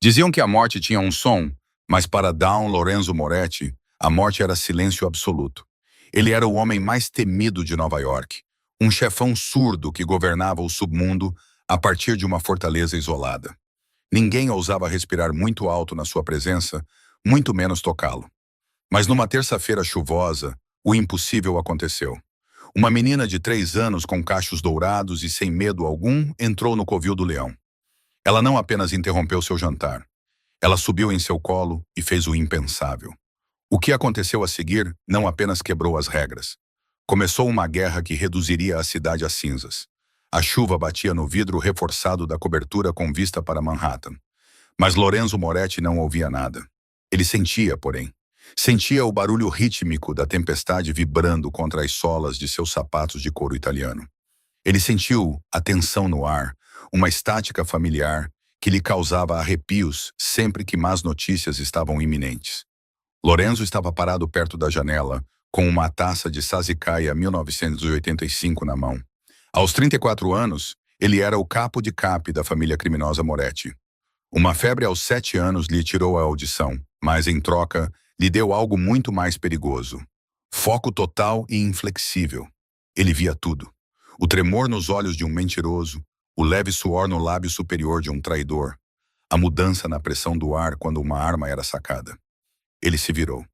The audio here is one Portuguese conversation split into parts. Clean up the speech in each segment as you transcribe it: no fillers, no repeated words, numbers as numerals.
Diziam que a morte tinha um som, mas para Dom Lorenzo Moretti, a morte era silêncio absoluto. Ele era o homem mais temido de Nova York, um chefão surdo que governava o submundo a partir de uma fortaleza isolada. Ninguém ousava respirar muito alto na sua presença, muito menos tocá-lo. Mas numa terça-feira chuvosa, o impossível aconteceu. Uma menina de 3 anos com cachos dourados e sem medo algum entrou no covil do leão. Ela não apenas interrompeu seu jantar. Ela subiu em seu colo e fez o impensável. O que aconteceu a seguir não apenas quebrou as regras. Começou uma guerra que reduziria a cidade a cinzas. A chuva batia no vidro reforçado da cobertura com vista para Manhattan. Mas Lorenzo Moretti não ouvia nada. Ele sentia, porém. Sentia o barulho rítmico da tempestade vibrando contra as solas de seus sapatos de couro italiano. Ele sentiu a tensão no ar, uma estática familiar que lhe causava arrepios sempre que más notícias estavam iminentes. Lorenzo estava parado perto da janela, com uma taça de Sassicaia 1985 na mão. Aos 34 anos, ele era o capo de cape da família criminosa Moretti. Uma febre aos 7 anos lhe tirou a audição, mas, em troca, lhe deu algo muito mais perigoso. Foco total e inflexível. Ele via tudo. O tremor nos olhos de um mentiroso, o leve suor no lábio superior de um traidor, a mudança na pressão do ar quando uma arma era sacada. Ele se virou.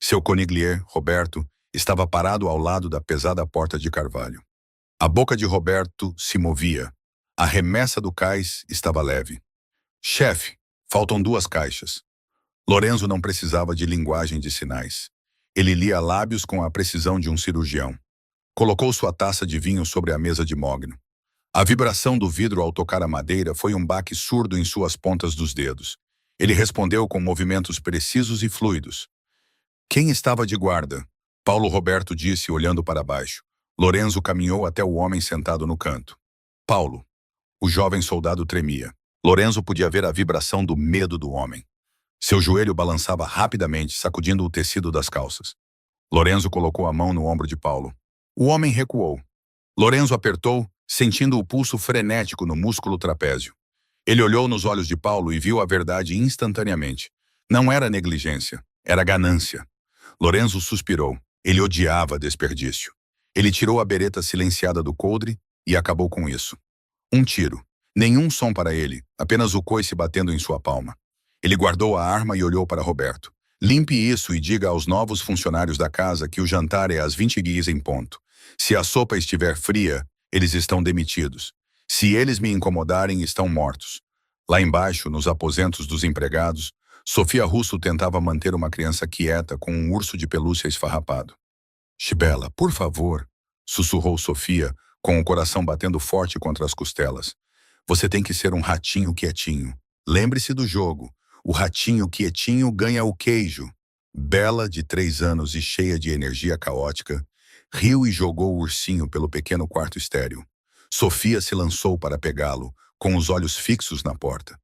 Seu consigliere, Roberto, estava parado ao lado da pesada porta de carvalho. A boca de Roberto se movia. A remessa do cais estava leve. Chefe, faltam 2 caixas. Lorenzo não precisava de linguagem de sinais. Ele lia lábios com a precisão de um cirurgião. Colocou sua taça de vinho sobre a mesa de mogno. A vibração do vidro ao tocar a madeira foi um baque surdo em suas pontas dos dedos. Ele respondeu com movimentos precisos e fluidos. Quem estava de guarda? Paulo Roberto disse, olhando para baixo. Lorenzo caminhou até o homem sentado no canto. Paulo. O jovem soldado tremia. Lorenzo podia ver a vibração do medo do homem. Seu joelho balançava rapidamente, sacudindo o tecido das calças. Lorenzo colocou a mão no ombro de Paulo. O homem recuou. Lorenzo apertou, sentindo o pulso frenético no músculo trapézio. Ele olhou nos olhos de Paulo e viu a verdade instantaneamente. Não era negligência, era ganância. Lorenzo suspirou. Ele odiava desperdício. Ele tirou a bereta silenciada do coldre e acabou com isso. Um tiro. Nenhum som para ele, apenas o coice batendo em sua palma. Ele guardou a arma e olhou para Roberto. Limpe isso e diga aos novos funcionários da casa que o jantar é às 20 guias em ponto. Se a sopa estiver fria, eles estão demitidos. Se eles me incomodarem, estão mortos. Lá embaixo, nos aposentos dos empregados, Sofia Russo tentava manter uma criança quieta com um urso de pelúcia esfarrapado. Chibela, por favor, sussurrou Sofia, com o coração batendo forte contra as costelas. Você tem que ser um ratinho quietinho. Lembre-se do jogo. O ratinho quietinho ganha o queijo. Bela, de 3 anos e cheia de energia caótica, riu e jogou o ursinho pelo pequeno quarto estéril. Sofia se lançou para pegá-lo, com os olhos fixos na porta.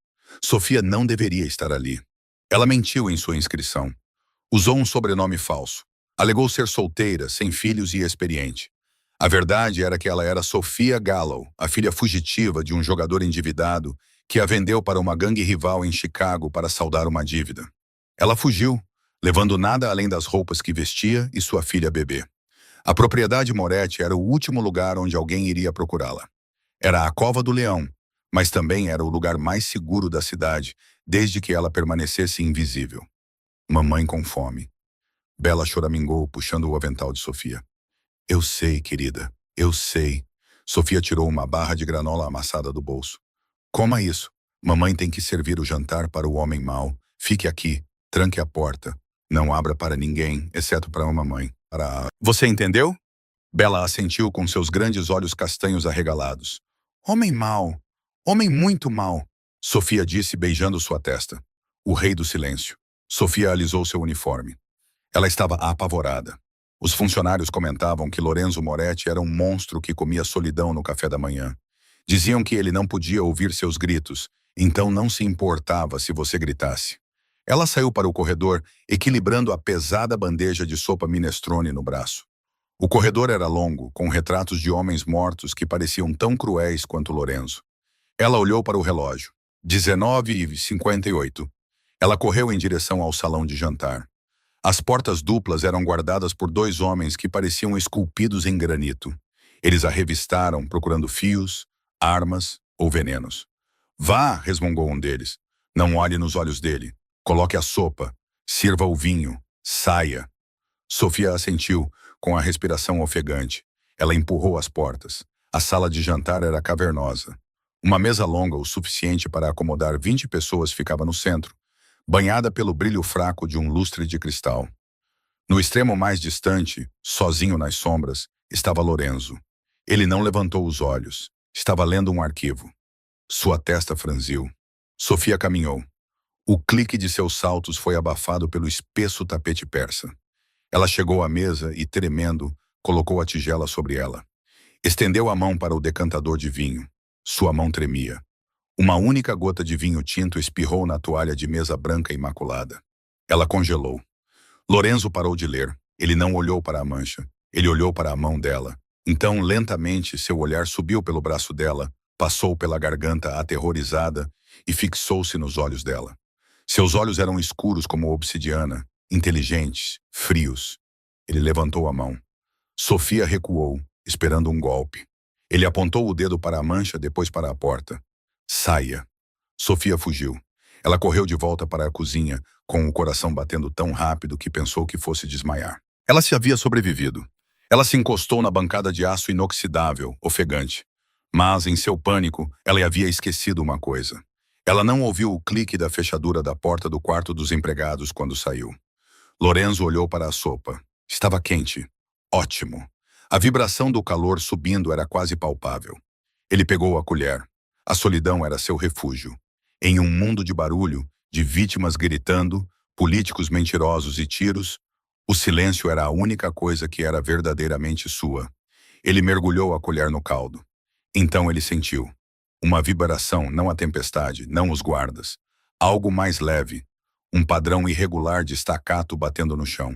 Sofia não deveria estar ali. Ela mentiu em sua inscrição. Usou um sobrenome falso. Alegou ser solteira, sem filhos e experiente. A verdade era que ela era Sofia Gallo, a filha fugitiva de um jogador endividado que a vendeu para uma gangue rival em Chicago para saldar uma dívida. Ela fugiu, levando nada além das roupas que vestia e sua filha bebê. A propriedade Moretti era o último lugar onde alguém iria procurá-la. Era a Cova do Leão, mas também era o lugar mais seguro da cidade, desde que ela permanecesse invisível. Mamãe com fome. Bela choramingou, puxando o avental de Sofia. Eu sei, querida, eu sei. Sofia tirou uma barra de granola amassada do bolso. Coma isso. Mamãe tem que servir o jantar para o homem mau. Fique aqui, tranque a porta. Não abra para ninguém, exceto para a mamãe. Você entendeu? Bela assentiu com seus grandes olhos castanhos arregalados. Homem mau. Homem muito mau. Sofia disse, beijando sua testa. O rei do silêncio. Sofia alisou seu uniforme. Ela estava apavorada. Os funcionários comentavam que Lorenzo Moretti era um monstro que comia solidão no café da manhã. Diziam que ele não podia ouvir seus gritos, então não se importava se você gritasse. Ela saiu para o corredor, equilibrando a pesada bandeja de sopa minestrone no braço. O corredor era longo, com retratos de homens mortos que pareciam tão cruéis quanto Lorenzo. Ela olhou para o relógio. 19h58. Ela correu em direção ao salão de jantar. As portas duplas eram guardadas por dois homens que pareciam esculpidos em granito. Eles a revistaram, procurando fios, armas ou venenos. Vá, resmungou um deles. Não olhe nos olhos dele. Coloque a sopa. Sirva o vinho. Saia. Sofia assentiu, com a respiração ofegante. Ela empurrou as portas. A sala de jantar era cavernosa. Uma mesa longa o suficiente para acomodar 20 pessoas ficava no centro, banhada pelo brilho fraco de um lustre de cristal. No extremo mais distante, sozinho nas sombras, estava Lorenzo. Ele não levantou os olhos. Estava lendo um arquivo. Sua testa franziu. Sofia caminhou. O clique de seus saltos foi abafado pelo espesso tapete persa. Ela chegou à mesa e, tremendo, colocou a tigela sobre ela. Estendeu a mão para o decantador de vinho. Sua mão tremia. Uma única gota de vinho tinto espirrou na toalha de mesa branca imaculada. Ela congelou. Lorenzo parou de ler. Ele não olhou para a mancha. Ele olhou para a mão dela. Então, lentamente, seu olhar subiu pelo braço dela, passou pela garganta aterrorizada e fixou-se nos olhos dela. Seus olhos eram escuros como obsidiana, inteligentes, frios. Ele levantou a mão. Sofia recuou, esperando um golpe. Ele apontou o dedo para a mancha, depois para a porta. Saia. Sofia fugiu. Ela correu de volta para a cozinha, com o coração batendo tão rápido que pensou que fosse desmaiar. Ela se havia sobrevivido. Ela se encostou na bancada de aço inoxidável, ofegante. Mas, em seu pânico, ela havia esquecido uma coisa. Ela não ouviu o clique da fechadura da porta do quarto dos empregados quando saiu. Lorenzo olhou para a sopa. Estava quente. Ótimo. A vibração do calor subindo era quase palpável. Ele pegou a colher. A solidão era seu refúgio. Em um mundo de barulho, de vítimas gritando, políticos mentirosos e tiros, o silêncio era a única coisa que era verdadeiramente sua. Ele mergulhou a colher no caldo. Então ele sentiu. Uma vibração, não a tempestade, não os guardas. Algo mais leve. Um padrão irregular de staccato batendo no chão.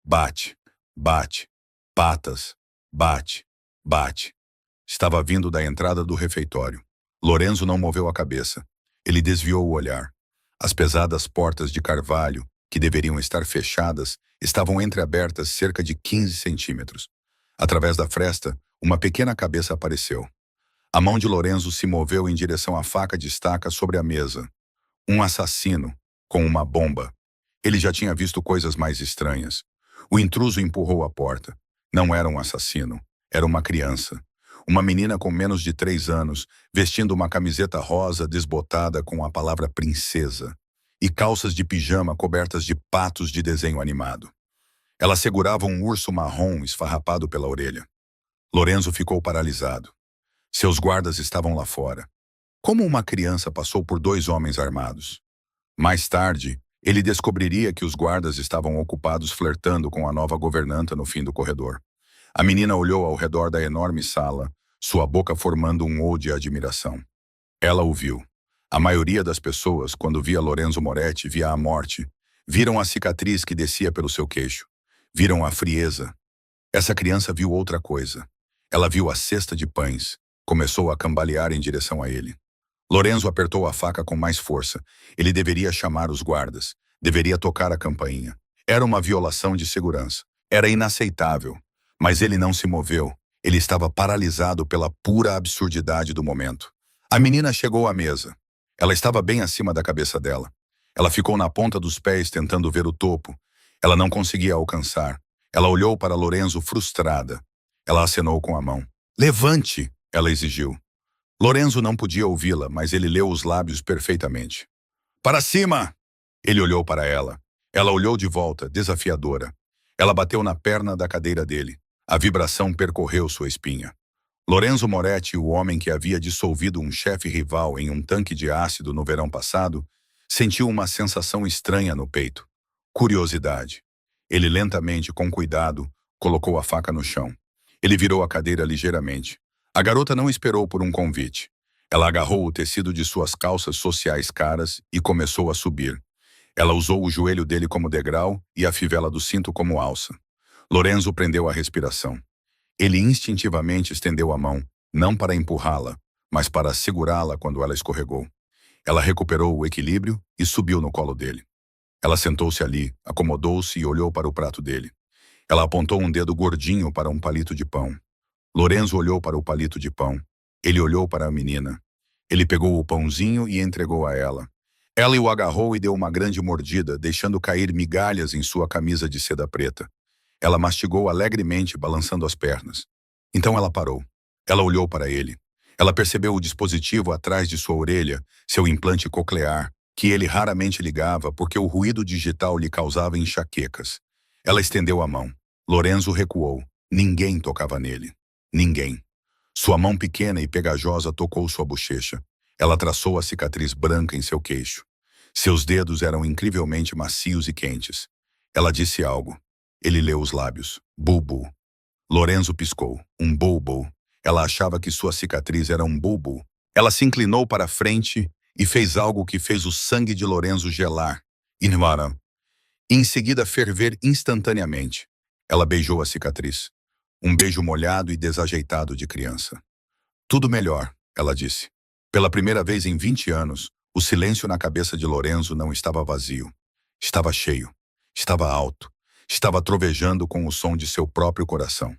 Bate, bate, patas, bate, bate. Estava vindo da entrada do refeitório. Lorenzo não moveu a cabeça. Ele desviou o olhar. As pesadas portas de carvalho, que deveriam estar fechadas, estavam entreabertas cerca de 15 centímetros. Através da fresta, uma pequena cabeça apareceu. A mão de Lorenzo se moveu em direção à faca de estaca sobre a mesa. Um assassino, com uma bomba. Ele já tinha visto coisas mais estranhas. O intruso empurrou a porta. Não era um assassino, era uma criança. Uma menina com menos de 3 anos, vestindo uma camiseta rosa desbotada com a palavra princesa, e calças de pijama cobertas de patos de desenho animado. Ela segurava um urso marrom esfarrapado pela orelha. Lorenzo ficou paralisado. Seus guardas estavam lá fora. Como uma criança passou por 2 homens armados? Mais tarde, ele descobriria que os guardas estavam ocupados flertando com a nova governanta no fim do corredor. A menina olhou ao redor da enorme sala, sua boca formando um O de admiração. Ela o viu. A maioria das pessoas, quando via Lorenzo Moretti, via a morte. Viram a cicatriz que descia pelo seu queixo. Viram a frieza. Essa criança viu outra coisa. Ela viu a cesta de pães. Começou a cambalear em direção a ele. Lorenzo apertou a faca com mais força. Ele deveria chamar os guardas. Deveria tocar a campainha. Era uma violação de segurança. Era inaceitável. Mas ele não se moveu. Ele estava paralisado pela pura absurdidade do momento. A menina chegou à mesa. Ela estava bem acima da cabeça dela. Ela ficou na ponta dos pés tentando ver o topo. Ela não conseguia alcançar. Ela olhou para Lorenzo frustrada. Ela acenou com a mão. Levante! Ela exigiu. Lorenzo não podia ouvi-la, mas ele leu os lábios perfeitamente. Para cima! Ele olhou para ela. Ela olhou de volta, desafiadora. Ela bateu na perna da cadeira dele. A vibração percorreu sua espinha. Lorenzo Moretti, o homem que havia dissolvido um chefe rival em um tanque de ácido no verão passado, sentiu uma sensação estranha no peito. Curiosidade. Ele lentamente, com cuidado, colocou a faca no chão. Ele virou a cadeira ligeiramente. A garota não esperou por um convite. Ela agarrou o tecido de suas calças sociais caras e começou a subir. Ela usou o joelho dele como degrau e a fivela do cinto como alça. Lorenzo prendeu a respiração. Ele instintivamente estendeu a mão, não para empurrá-la, mas para segurá-la quando ela escorregou. Ela recuperou o equilíbrio e subiu no colo dele. Ela sentou-se ali, acomodou-se e olhou para o prato dele. Ela apontou um dedo gordinho para um palito de pão. Lorenzo olhou para o palito de pão. Ele olhou para a menina. Ele pegou o pãozinho e entregou a ela. Ela o agarrou e deu uma grande mordida, deixando cair migalhas em sua camisa de seda preta. Ela mastigou alegremente, balançando as pernas. Então ela parou. Ela olhou para ele. Ela percebeu o dispositivo atrás de sua orelha, seu implante coclear, que ele raramente ligava porque o ruído digital lhe causava enxaquecas. Ela estendeu a mão. Lorenzo recuou. Ninguém tocava nele. Ninguém. Sua mão pequena e pegajosa tocou sua bochecha. Ela traçou a cicatriz branca em seu queixo. Seus dedos eram incrivelmente macios e quentes. Ela disse algo. Ele leu os lábios. Bulbul. Lorenzo piscou. Um bulbul. Ela achava que sua cicatriz era um bulbul. Ela se inclinou para a frente e fez algo que fez o sangue de Lorenzo gelar. Invaram. E em seguida ferver instantaneamente. Ela beijou a cicatriz. Um beijo molhado e desajeitado de criança. Tudo melhor, ela disse. Pela primeira vez em 20 anos, o silêncio na cabeça de Lorenzo não estava vazio. Estava cheio. Estava alto. Estava trovejando com o som de seu próprio coração.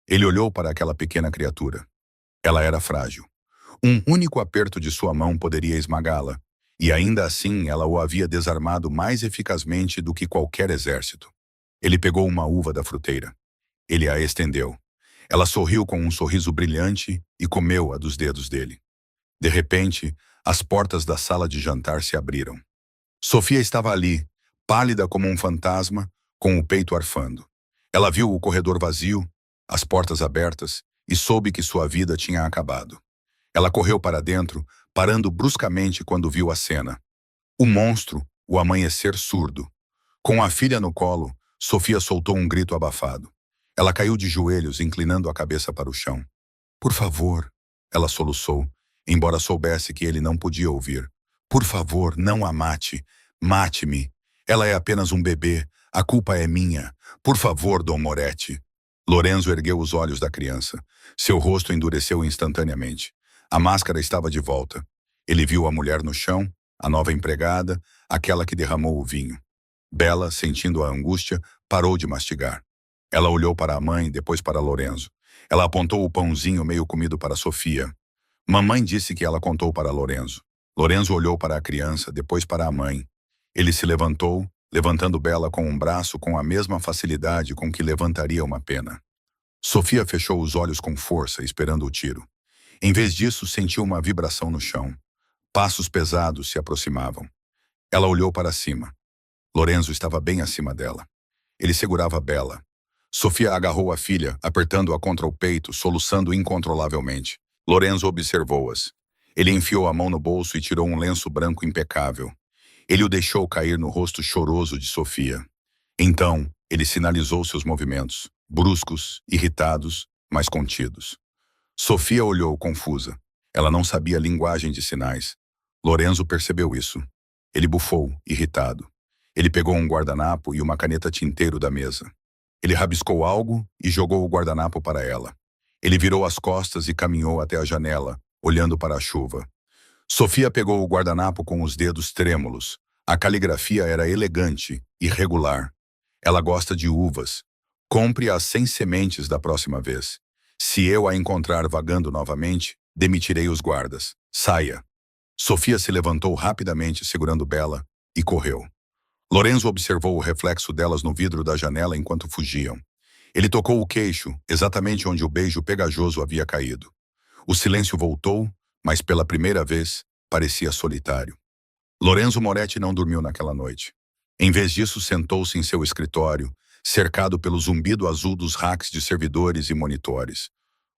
Ele olhou para aquela pequena criatura. Ela era frágil. Um único aperto de sua mão poderia esmagá-la, e ainda assim ela o havia desarmado mais eficazmente do que qualquer exército. Ele pegou uma uva da fruteira. Ele a estendeu. Ela sorriu com um sorriso brilhante e comeu-a dos dedos dele. De repente, as portas da sala de jantar se abriram. Sofia estava ali, pálida como um fantasma, com o peito arfando. Ela viu o corredor vazio, as portas abertas, e soube que sua vida tinha acabado. Ela correu para dentro, parando bruscamente quando viu a cena. O monstro, o amanhecer surdo. Com a filha no colo, Sofia soltou um grito abafado. Ela caiu de joelhos, inclinando a cabeça para o chão. Por favor, ela soluçou, embora soubesse que ele não podia ouvir. Por favor, não a mate. Mate-me. Ela é apenas um bebê. A culpa é minha. Por favor, Dom Moretti. Lorenzo ergueu os olhos da criança. Seu rosto endureceu instantaneamente. A máscara estava de volta. Ele viu a mulher no chão, a nova empregada, aquela que derramou o vinho. Bela, sentindo a angústia, parou de mastigar. Ela olhou para a mãe, depois para Lorenzo. Ela apontou o pãozinho meio comido para Sofia. Mamãe disse que ela contou para Lorenzo. Lorenzo olhou para a criança, depois para a mãe. Ele se levantou, levantando Bela com um braço com a mesma facilidade com que levantaria uma pena. Sofia fechou os olhos com força, esperando o tiro. Em vez disso, sentiu uma vibração no chão. Passos pesados se aproximavam. Ela olhou para cima. Lorenzo estava bem acima dela. Ele segurava Bela. Sofia agarrou a filha, apertando-a contra o peito, soluçando incontrolavelmente. Lorenzo observou-as. Ele enfiou a mão no bolso e tirou um lenço branco impecável. Ele o deixou cair no rosto choroso de Sofia. Então, ele sinalizou seus movimentos, bruscos, irritados, mas contidos. Sofia olhou confusa. Ela não sabia a linguagem de sinais. Lorenzo percebeu isso. Ele bufou, irritado. Ele pegou um guardanapo e uma caneta tinteiro da mesa. Ele rabiscou algo e jogou o guardanapo para ela. Ele virou as costas e caminhou até a janela, olhando para a chuva. Sofia pegou o guardanapo com os dedos trêmulos. A caligrafia era elegante e regular. Ela gosta de uvas. Compre-as sem sementes da próxima vez. Se eu a encontrar vagando novamente, demitirei os guardas. Saia. Sofia se levantou rapidamente, segurando Bela, e correu. Lorenzo observou o reflexo delas no vidro da janela enquanto fugiam. Ele tocou o queixo, exatamente onde o beijo pegajoso havia caído. O silêncio voltou, mas pela primeira vez, parecia solitário. Lorenzo Moretti não dormiu naquela noite. Em vez disso, sentou-se em seu escritório, cercado pelo zumbido azul dos racks de servidores e monitores.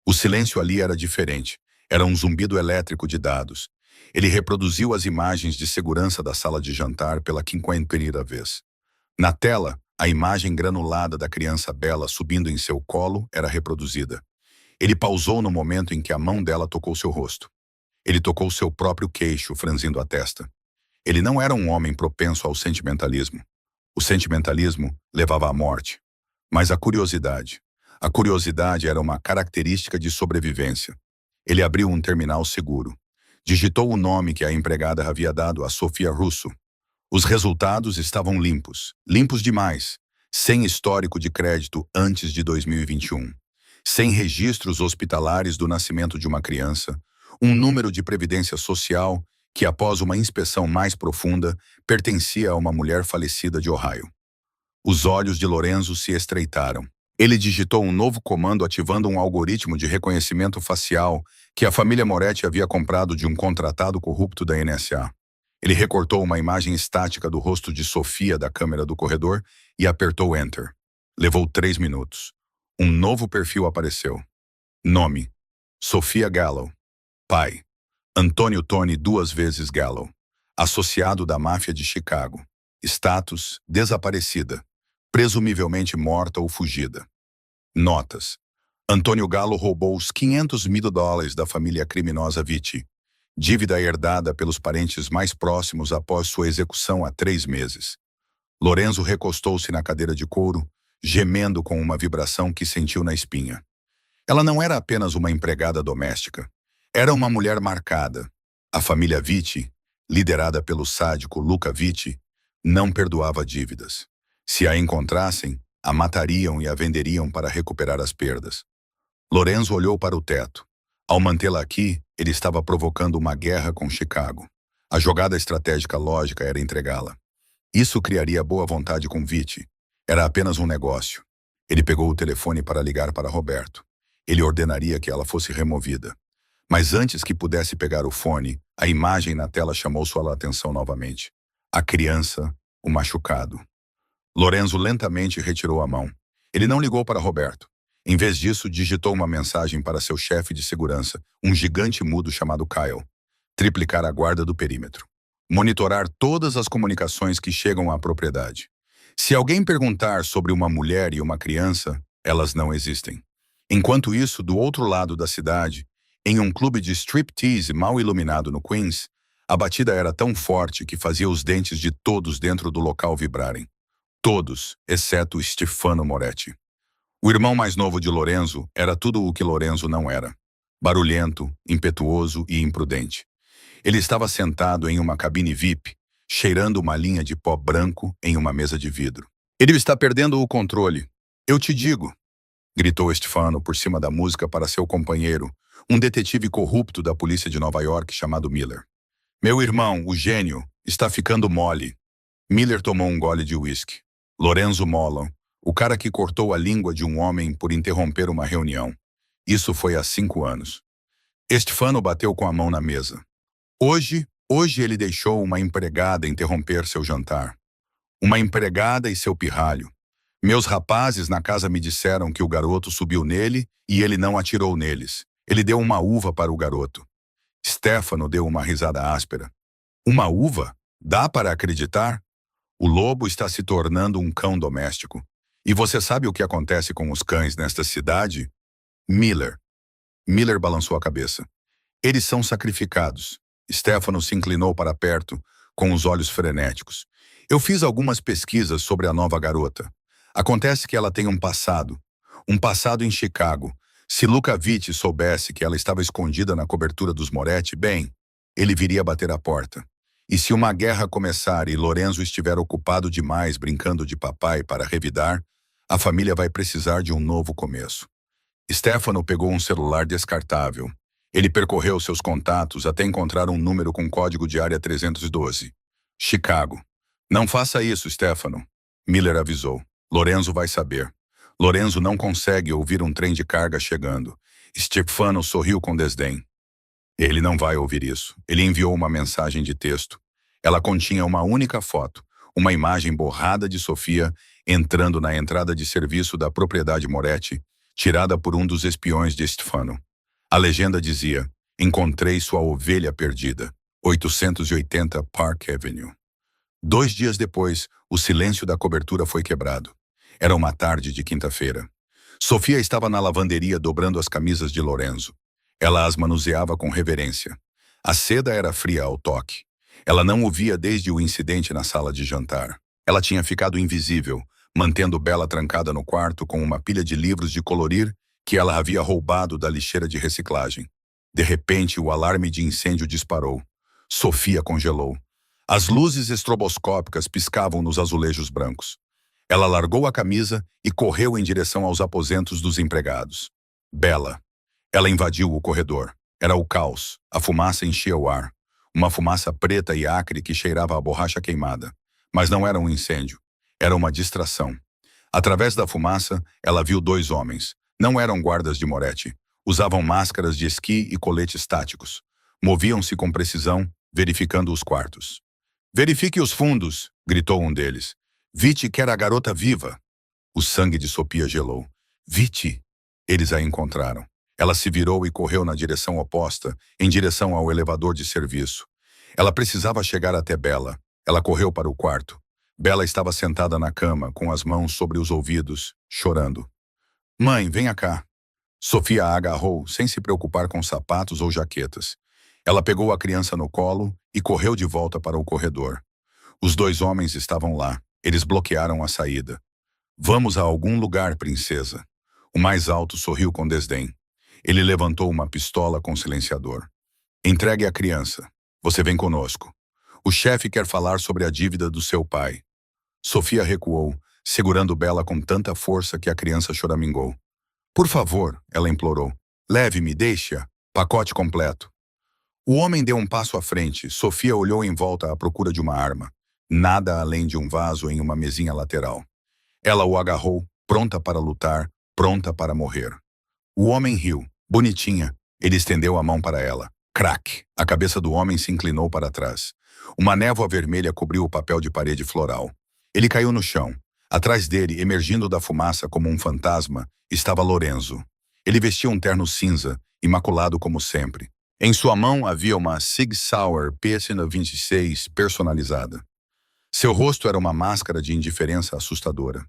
O silêncio ali era diferente. Era um zumbido elétrico de dados. Ele reproduziu as imagens de segurança da sala de jantar pela 50ª vez. Na tela, a imagem granulada da criança Bela subindo em seu colo era reproduzida. Ele pausou no momento em que a mão dela tocou seu rosto. Ele tocou seu próprio queixo, franzindo a testa. Ele não era um homem propenso ao sentimentalismo. O sentimentalismo levava à morte. Mas a curiosidade era uma característica de sobrevivência. Ele abriu um terminal seguro. Digitou o nome que a empregada havia dado a Sofia Russo. Os resultados estavam limpos. Limpos demais. Sem histórico de crédito antes de 2021. Sem registros hospitalares do nascimento de uma criança. Um número de previdência social que, após uma inspeção mais profunda, pertencia a uma mulher falecida de Ohio. Os olhos de Lorenzo se estreitaram. Ele digitou um novo comando ativando um algoritmo de reconhecimento facial que a família Moretti havia comprado de um contratado corrupto da NSA. Ele recortou uma imagem estática do rosto de Sofia da câmera do corredor e apertou Enter. Levou 3 minutos. Um novo perfil apareceu. Nome: Sofia Gallo. Pai: Antônio Tony 2 vezes Gallo. Associado da máfia de Chicago. Status: desaparecida. Presumivelmente morta ou fugida. Notas: Antônio Gallo roubou os $500 mil da família criminosa Vitti. Dívida herdada pelos parentes mais próximos após sua execução há 3 meses. Lorenzo recostou-se na cadeira de couro, gemendo com uma vibração que sentiu na espinha. Ela não era apenas uma empregada doméstica. Era uma mulher marcada. A família Vitti, liderada pelo sádico Luca Vitti, não perdoava dívidas. Se a encontrassem, a matariam e a venderiam para recuperar as perdas. Lorenzo olhou para o teto. Ao mantê-la aqui, ele estava provocando uma guerra com Chicago. A jogada estratégica lógica era entregá-la. Isso criaria boa vontade com Vitti. Era apenas um negócio. Ele pegou o telefone para ligar para Roberto. Ele ordenaria que ela fosse removida. Mas antes que pudesse pegar o fone, a imagem na tela chamou sua atenção novamente. A criança, o machucado. Lorenzo lentamente retirou a mão. Ele não ligou para Roberto. Em vez disso, digitou uma mensagem para seu chefe de segurança, um gigante mudo chamado Kyle. Triplicar a guarda do perímetro. Monitorar todas as comunicações que chegam à propriedade. Se alguém perguntar sobre uma mulher e uma criança, elas não existem. Enquanto isso, do outro lado da cidade, em um clube de striptease mal iluminado no Queens, a batida era tão forte que fazia os dentes de todos dentro do local vibrarem. Todos, exceto Stefano Moretti. O irmão mais novo de Lorenzo era tudo o que Lorenzo não era. Barulhento, impetuoso e imprudente. Ele estava sentado em uma cabine VIP, cheirando uma linha de pó branco em uma mesa de vidro. Ele está perdendo o controle. Eu te digo, gritou Stefano por cima da música para seu companheiro, um detetive corrupto da polícia de Nova York chamado Miller. Meu irmão, o gênio, está ficando mole. Miller tomou um gole de uísque. Lorenzo Mollon, o cara que cortou a língua de um homem por interromper uma reunião. Isso foi há 5 anos. Stefano bateu com a mão na mesa. Hoje ele deixou uma empregada interromper seu jantar. Uma empregada e seu pirralho. Meus rapazes na casa me disseram que o garoto subiu nele e ele não atirou neles. Ele deu uma uva para o garoto. Stefano deu uma risada áspera. Uma uva? Dá para acreditar? O lobo está se tornando um cão doméstico. E você sabe o que acontece com os cães nesta cidade? Miller. Miller balançou a cabeça. Eles são sacrificados. Stefano se inclinou para perto, com os olhos frenéticos. Eu fiz algumas pesquisas sobre a nova garota. Acontece que ela tem um passado em Chicago. Se Luca Vitti soubesse que ela estava escondida na cobertura dos Moretti, bem, ele viria bater a porta. E se uma guerra começar e Lorenzo estiver ocupado demais brincando de papai para revidar, a família vai precisar de um novo começo. Stefano pegou um celular descartável. Ele percorreu seus contatos até encontrar um número com código de área 312. Chicago. Não faça isso, Stefano. Miller avisou. Lorenzo vai saber. Lorenzo não consegue ouvir um trem de carga chegando. Stefano sorriu com desdém. Ele não vai ouvir isso. Ele enviou uma mensagem de texto. Ela continha uma única foto, uma imagem borrada de Sofia entrando na entrada de serviço da propriedade Moretti, tirada por um dos espiões de Stefano. A legenda dizia: encontrei sua ovelha perdida, 880 Park Avenue. 2 dias depois, o silêncio da cobertura foi quebrado. Era uma tarde de quinta-feira. Sofia estava na lavanderia dobrando as camisas de Lorenzo. Ela as manuseava com reverência. A seda era fria ao toque. Ela não o via desde o incidente na sala de jantar. Ela tinha ficado invisível, mantendo Bela trancada no quarto com uma pilha de livros de colorir que ela havia roubado da lixeira de reciclagem. De repente, o alarme de incêndio disparou. Sofia congelou. As luzes estroboscópicas piscavam nos azulejos brancos. Ela largou a camisa e correu em direção aos aposentos dos empregados. Bela. Ela invadiu o corredor. Era o caos. A fumaça enchia o ar. Uma fumaça preta e acre que cheirava a borracha queimada. Mas não era um incêndio. Era uma distração. Através da fumaça, ela viu dois homens. Não eram guardas de Moretti. Usavam máscaras de esqui e coletes táticos. Moviam-se com precisão, verificando os quartos. "Verifique os fundos", gritou um deles. "Viti quer a garota viva." O sangue de Sofia gelou. "Viti!" Eles a encontraram. Ela se virou e correu na direção oposta, em direção ao elevador de serviço. Ela precisava chegar até Bela. Ela correu para o quarto. Bela estava sentada na cama, com as mãos sobre os ouvidos, chorando. "Mãe, venha cá." Sofia a agarrou, sem se preocupar com sapatos ou jaquetas. Ela pegou a criança no colo e correu de volta para o corredor. Os dois homens estavam lá. Eles bloquearam a saída. "Vamos a algum lugar, princesa." O mais alto sorriu com desdém. Ele levantou uma pistola com silenciador. "Entregue a criança. Você vem conosco. O chefe quer falar sobre a dívida do seu pai." Sofia recuou, segurando Bela com tanta força que a criança choramingou. "Por favor," ela implorou. "Leve-me, deixe-a. Pacote completo." O homem deu um passo à frente. Sofia olhou em volta à procura de uma arma. Nada além de um vaso em uma mesinha lateral. Ela o agarrou, pronta para lutar, pronta para morrer. O homem riu. "Bonitinha." Ele estendeu a mão para ela. Crack! A cabeça do homem se inclinou para trás. Uma névoa vermelha cobriu o papel de parede floral. Ele caiu no chão. Atrás dele, emergindo da fumaça como um fantasma, estava Lorenzo. Ele vestia um terno cinza, imaculado como sempre. Em sua mão havia uma Sig Sauer P-26 personalizada. Seu rosto era uma máscara de indiferença assustadora.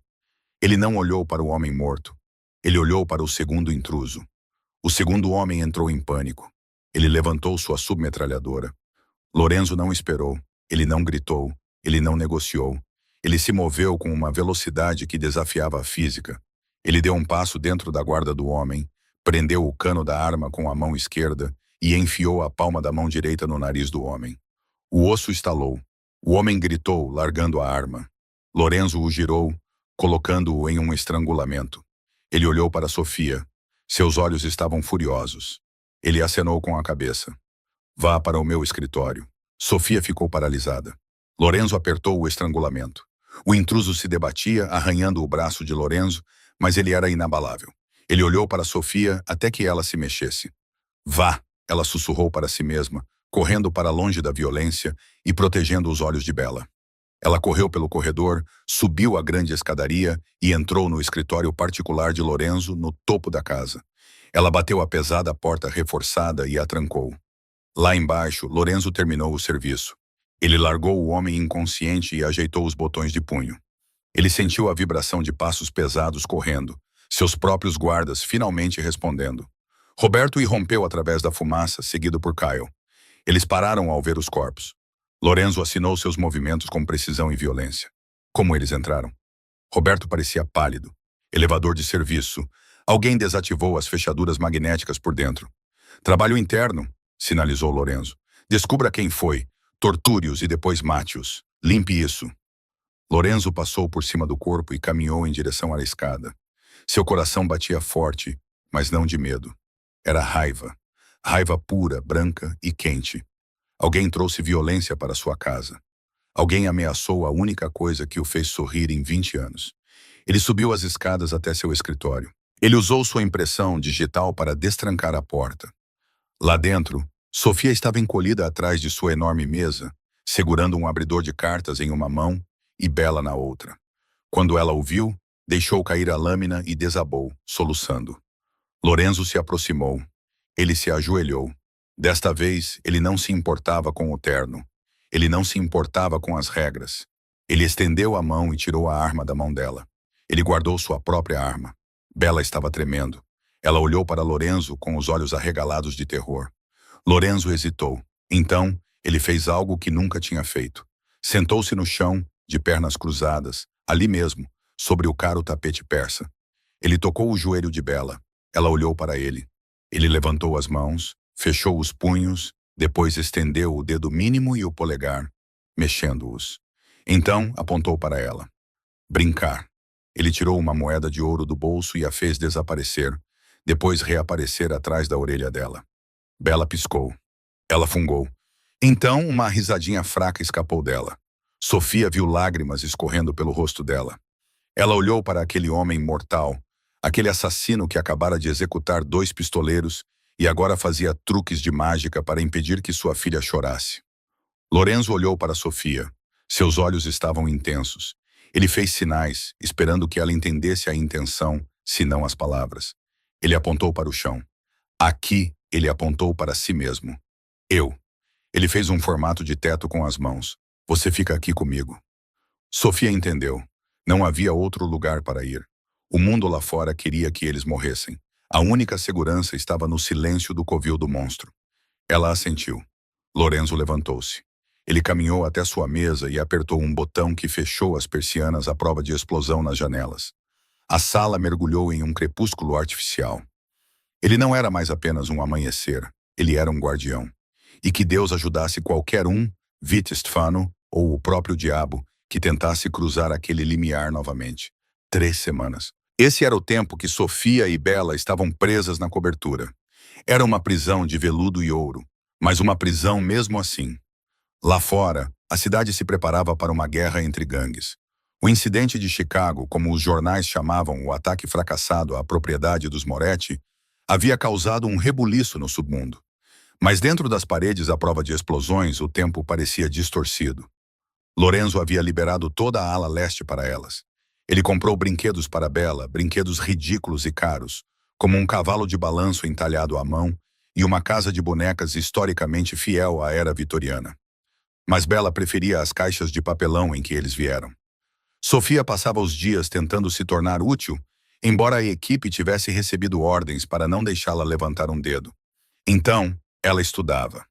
Ele não olhou para o homem morto. Ele olhou para o segundo intruso. O segundo homem entrou em pânico. Ele levantou sua submetralhadora. Lorenzo não esperou. Ele não gritou. Ele não negociou. Ele se moveu com uma velocidade que desafiava a física. Ele deu um passo dentro da guarda do homem, prendeu o cano da arma com a mão esquerda e enfiou a palma da mão direita no nariz do homem. O osso estalou. O homem gritou, largando a arma. Lorenzo o girou, colocando-o em um estrangulamento. Ele olhou para Sofia. Seus olhos estavam furiosos. Ele acenou com a cabeça. "Vá para o meu escritório." Sofia ficou paralisada. Lorenzo apertou o estrangulamento. O intruso se debatia, arranhando o braço de Lorenzo, mas ele era inabalável. Ele olhou para Sofia até que ela se mexesse. "Vá!" Ela sussurrou para si mesma, correndo para longe da violência e protegendo os olhos de Bela. Ela correu pelo corredor, subiu a grande escadaria e entrou no escritório particular de Lorenzo, no topo da casa. Ela bateu a pesada porta reforçada e a trancou. Lá embaixo, Lorenzo terminou o serviço. Ele largou o homem inconsciente e ajeitou os botões de punho. Ele sentiu a vibração de passos pesados correndo, seus próprios guardas finalmente respondendo. Roberto irrompeu através da fumaça, seguido por Kyle. Eles pararam ao ver os corpos. Lorenzo assinou seus movimentos com precisão e violência. Como eles entraram? Roberto parecia pálido. Elevador de serviço. Alguém desativou as fechaduras magnéticas por dentro. "Trabalho interno", sinalizou Lorenzo. "Descubra quem foi. Torture-os e depois mate-os. Limpe isso." Lorenzo passou por cima do corpo e caminhou em direção à escada. Seu coração batia forte, mas não de medo. Era raiva. Raiva pura, branca e quente. Alguém trouxe violência para sua casa. Alguém ameaçou a única coisa que o fez sorrir em 20 anos. Ele subiu as escadas até seu escritório. Ele usou sua impressão digital para destrancar a porta. Lá dentro, Sofia estava encolhida atrás de sua enorme mesa, segurando um abridor de cartas em uma mão e Bela na outra. Quando ela o viu, deixou cair a lâmina e desabou, soluçando. Lorenzo se aproximou. Ele se ajoelhou. Desta vez, ele não se importava com o terno. Ele não se importava com as regras. Ele estendeu a mão e tirou a arma da mão dela. Ele guardou sua própria arma. Bela estava tremendo. Ela olhou para Lorenzo com os olhos arregalados de terror. Lorenzo hesitou. Então, ele fez algo que nunca tinha feito. Sentou-se no chão, de pernas cruzadas, ali mesmo, sobre o caro tapete persa. Ele tocou o joelho de Bela. Ela olhou para ele. Ele levantou as mãos, Fechou os punhos, depois estendeu o dedo mínimo e o polegar, mexendo-os. Então apontou para ela. Brincar. Ele tirou uma moeda de ouro do bolso e a fez desaparecer, depois reaparecer atrás da orelha dela. Bela piscou. Ela fungou. Então uma risadinha fraca escapou dela. Sofia viu lágrimas escorrendo pelo rosto dela. Ela olhou para aquele homem mortal, aquele assassino que acabara de executar 2 pistoleiros e agora fazia truques de mágica para impedir que sua filha chorasse. Lorenzo olhou para Sofia. Seus olhos estavam intensos. Ele fez sinais, esperando que ela entendesse a intenção, se não as palavras. Ele apontou para o chão. Aqui, ele apontou para si mesmo. Eu. Ele fez um formato de teto com as mãos. Você fica aqui comigo. Sofia entendeu. Não havia outro lugar para ir. O mundo lá fora queria que eles morressem. A única segurança estava no silêncio do covil do monstro. Ela assentiu. Lorenzo levantou-se. Ele caminhou até sua mesa e apertou um botão que fechou as persianas à prova de explosão nas janelas. A sala mergulhou em um crepúsculo artificial. Ele não era mais apenas um amanhecer, ele era um guardião. E que Deus ajudasse qualquer um, Vite Stefano ou o próprio diabo, que tentasse cruzar aquele limiar novamente. 3 semanas. Esse era o tempo que Sofia e Bela estavam presas na cobertura. Era uma prisão de veludo e ouro, mas uma prisão mesmo assim. Lá fora, a cidade se preparava para uma guerra entre gangues. O incidente de Chicago, como os jornais chamavam o ataque fracassado à propriedade dos Moretti, havia causado um rebuliço no submundo. Mas dentro das paredes à prova de explosões, o tempo parecia distorcido. Lorenzo havia liberado toda a ala leste para elas. Ele comprou brinquedos para Bela, brinquedos ridículos e caros, como um cavalo de balanço entalhado à mão e uma casa de bonecas historicamente fiel à era vitoriana. Mas Bela preferia as caixas de papelão em que eles vieram. Sofia passava os dias tentando se tornar útil, embora a equipe tivesse recebido ordens para não deixá-la levantar um dedo. Então, ela estudava.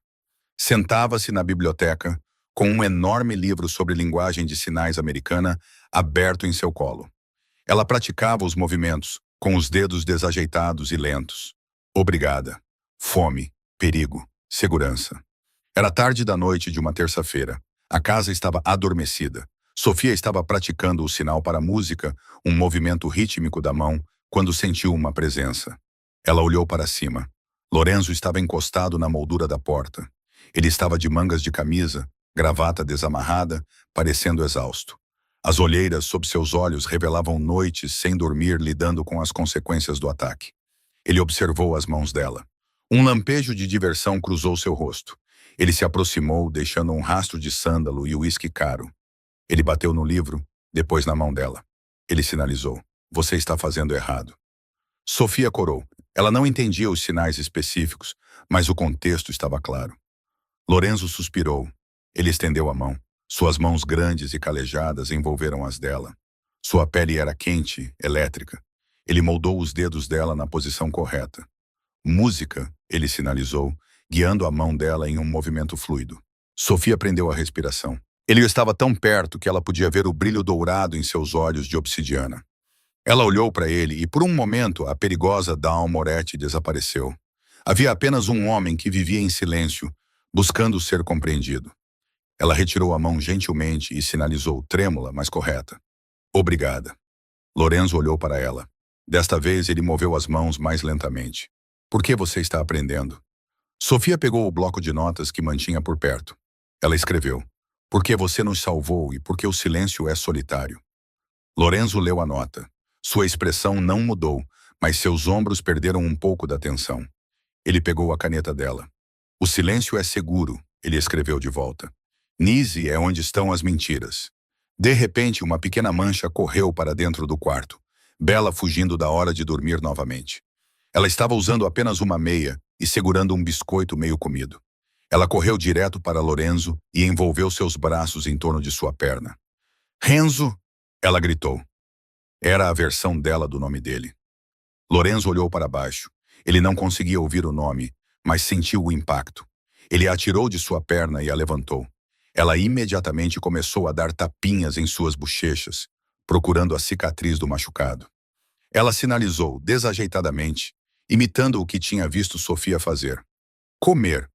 Sentava-se na biblioteca, com um enorme livro sobre linguagem de sinais americana aberto em seu colo. Ela praticava os movimentos, com os dedos desajeitados e lentos. Obrigada. Fome, perigo, segurança. Era tarde da noite de uma terça-feira. A casa estava adormecida. Sofia estava praticando o sinal para a música, um movimento rítmico da mão, quando sentiu uma presença. Ela olhou para cima. Lorenzo estava encostado na moldura da porta. Ele estava de mangas de camisa, gravata desamarrada, parecendo exausto. As olheiras sob seus olhos revelavam noites sem dormir lidando com as consequências do ataque. Ele observou as mãos dela. Um lampejo de diversão cruzou seu rosto. Ele se aproximou, deixando um rastro de sândalo e uísque caro. Ele bateu no livro, depois na mão dela. Ele sinalizou. Você está fazendo errado. Sofia corou. Ela não entendia os sinais específicos, mas o contexto estava claro. Lorenzo suspirou. Ele estendeu a mão. Suas mãos grandes e calejadas envolveram as dela. Sua pele era quente, elétrica. Ele moldou os dedos dela na posição correta. Música, ele sinalizou, guiando a mão dela em um movimento fluido. Sofia prendeu a respiração. Ele estava tão perto que ela podia ver o brilho dourado em seus olhos de obsidiana. Ela olhou para ele e, por um momento, a perigosa Dawn Moretti desapareceu. Havia apenas um homem que vivia em silêncio, buscando ser compreendido. Ela retirou a mão gentilmente e sinalizou, trêmula, mas correta. Obrigada. Lorenzo olhou para ela. Desta vez, ele moveu as mãos mais lentamente. Por que você está aprendendo? Sofia pegou o bloco de notas que mantinha por perto. Ela escreveu. Porque você nos salvou e porque o silêncio é solitário. Lorenzo leu a nota. Sua expressão não mudou, mas seus ombros perderam um pouco da tensão. Ele pegou a caneta dela. O silêncio é seguro, ele escreveu de volta. Nise é onde estão as mentiras. De repente, uma pequena mancha correu para dentro do quarto. Bela fugindo da hora de dormir novamente. Ela estava usando apenas uma meia e segurando um biscoito meio comido. Ela correu direto para Lorenzo e envolveu seus braços em torno de sua perna. Renzo! Ela gritou. Era a versão dela do nome dele. Lorenzo olhou para baixo. Ele não conseguia ouvir o nome, mas sentiu o impacto. Ele a tirou de sua perna e a levantou. Ela imediatamente começou a dar tapinhas em suas bochechas, procurando a cicatriz do machucado. Ela sinalizou desajeitadamente, imitando o que tinha visto Sofia fazer. Comer.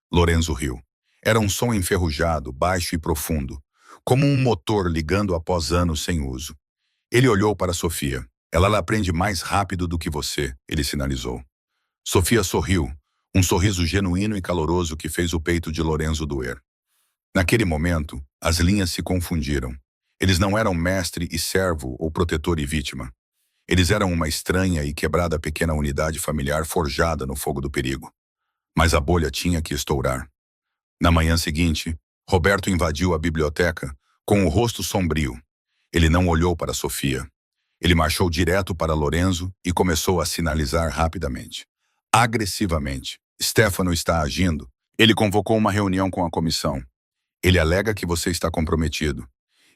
Lorenzo riu. Era um som enferrujado, baixo e profundo, como um motor ligando após anos sem uso. Ele olhou para Sofia. Ela aprende mais rápido do que você, ele sinalizou. Sofia sorriu, um sorriso genuíno e caloroso que fez o peito de Lorenzo doer. Naquele momento, as linhas se confundiram. Eles não eram mestre e servo ou protetor e vítima. Eles eram uma estranha e quebrada pequena unidade familiar forjada no fogo do perigo. Mas a bolha tinha que estourar. Na manhã seguinte, Roberto invadiu a biblioteca com o rosto sombrio. Ele não olhou para Sofia. Ele marchou direto para Lorenzo e começou a sinalizar rapidamente. Agressivamente. Stefano está agindo. Ele convocou uma reunião com a comissão. Ele alega que você está comprometido.